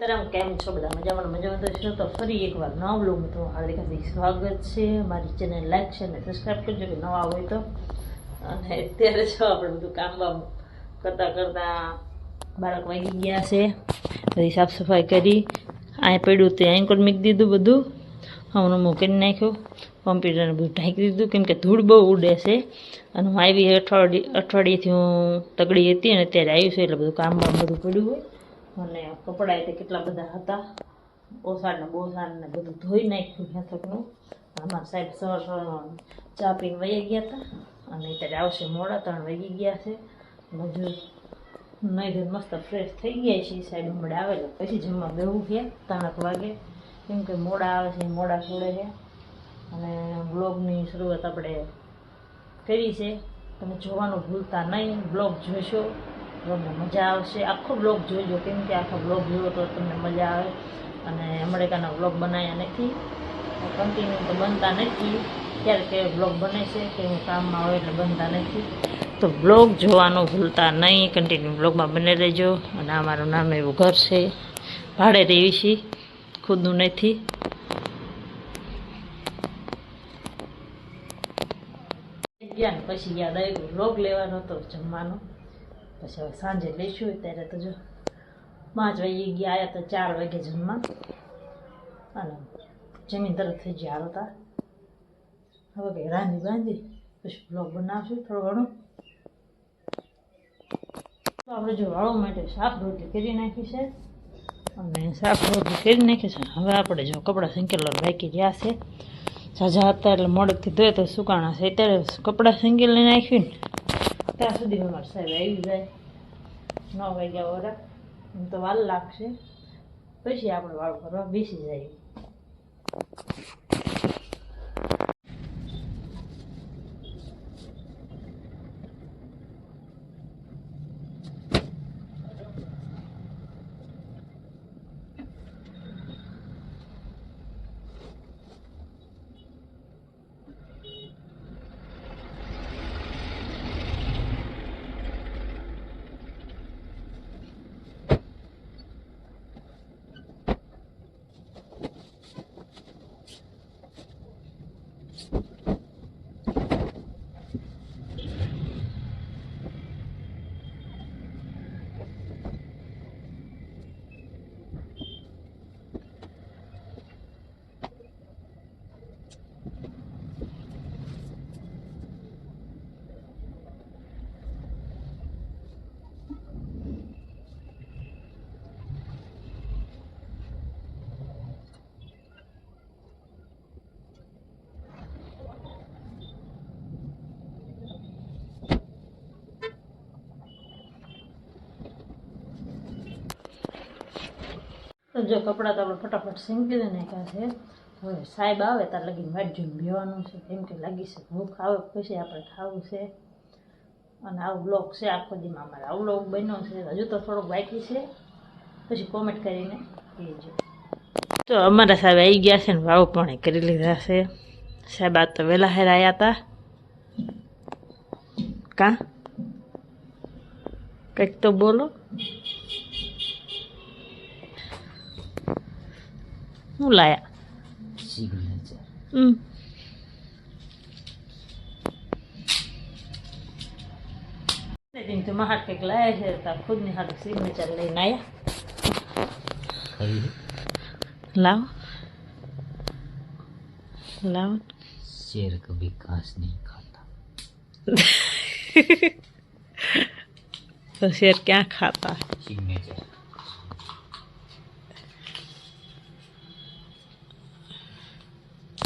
સીતારામ કેમ છો બધા મજામાં તો છો તો ફરી એકવાર નવા બ્લોગમાં તો હાર્દિક સ્વાગત છે મારી ચેનલ લાઈક છે અને સબસ્ક્રાઈબ કરજો કે નવા હોય તો અને અત્યારે જો આપણે બધું કામ બામ કરતાં બાળક વાગી ગયા છે બધી સાફ સફાઈ કરી અહીં પડ્યું તે અહીં કોઈ મૂકી દીધું બધું હમણાં મૂકી નાખ્યું કોમ્પ્યુટરને બધું ઢાંકી દીધું કેમ કે ધૂળ બહુ ઉડે છે અને હું આવી અઠવાડિયેથી હું તગડી હતી અને અત્યારે આવ્યું છે એટલે બધું કામ બામ બધું પડ્યું હોય અને કપડાં તે કેટલા બધા હતા ઓસાડને બોસાડને બધું ધોઈ નાખ્યું હેથકનું અમારા સાહેબ સવાર ચા પીને વહી ગયા હતા અને અત્યારે આવશે મોડા 3 વાગી ગયા છે હજુ નહીં ધોઈને મસ્ત ફ્રેશ થઈ ગયા છીએ સાહેબ હમણાં આવેલો પછી જમવા બેવું ગયા 3 વાગે કેમ કે મોડા આવે છે મોડા છોડે છે અને બ્લોગની શરૂઆત આપણે કરી છે તમે જોવાનું ભૂલતા નહીં બ્લોગ જોશો તમને મજા આવશે આખો બ્લોગ જોજો કેમ કે આખો બ્લોગ જોવો તો તમને મજા આવે અને અમેરિકાના બ્લોગ બનાવ્યા નથી કન્ટિન્યુ તો બનતા નથી ક્યારેક બ્લોગ બને છે કે હું કામમાં હોય એટલે બનતા નથી તો બ્લોગ જોવાનું ભૂલતા નહીં કન્ટિન્યુ બ્લોગમાં બને રહેજો અને અમારું નાનું એવું ઘર છે ભાડે રહેવી છીએ ખુદનું નથી ગયા પછી યાદ આવ્યું બ્લોગ લેવાનો તો જમવાનો પછી હવે સાંજે લઈશું ત્યારે તો જો 5 વાગે ગયા આવ્યા તો 4 વાગે જમવા અને જમીન તરત થઈ ગયા હાલતા હવે કંઈ રાંધી બાંધી પછી બ્લોગ બનાવશું થોડું ઘણું તો આપણે જો વાળવા માટે શાક રોટલી કરી નાખી છે અને શાક રોટલી કરી નાખી છે હવે આપણે જો કપડાં સંકેલર બાકી રહ્યા છે ઝાઝા હતા એટલે મોડેકથી ધોય તો સુકાણા છે અત્યારે કપડાં સંકેલી નાખ્યું ને ત્યાં સુધીમાં મારા સાહેબ આવી જાય 9 વાગ્યા વરા એમ તો વાર લાગશે પછી આપણે વાળ કરવા બેસી જઈએ તો જો કપડાં તો આપણે ફટાફટ સીંકી નાખ્યા છે હવે સાહેબ આવે ત્યારે લગીને વાટ જોઈને બેવાનું છે કેમ કે લાગી છે ભૂખ આવે પછી આપણે ખાવું છે અને આવો બ્લોગ છે આખો દીમાં અમારે આવો બ્લોગ બન્યો છે હજુ તો થોડોક બાકી છે પછી કોમેન્ટ કરીને કહેજો તો અમારા સાહેબ આવી ગયા છે ને વાવ પણ કરી લીધા છે સાહેબ આ તો વહેલા હેર આવ્યા હતા કાં કંઈક તો બોલો શું લાયા સિગ્નેચર તો મહાર કંઈક લાયા છે તો ખુદની હાથ સિગ્નેચર લઈને આવ્યા લાવો લાવો शेर कभी घास नहीं खाता तो शेर क्या खाता सिग्नेचर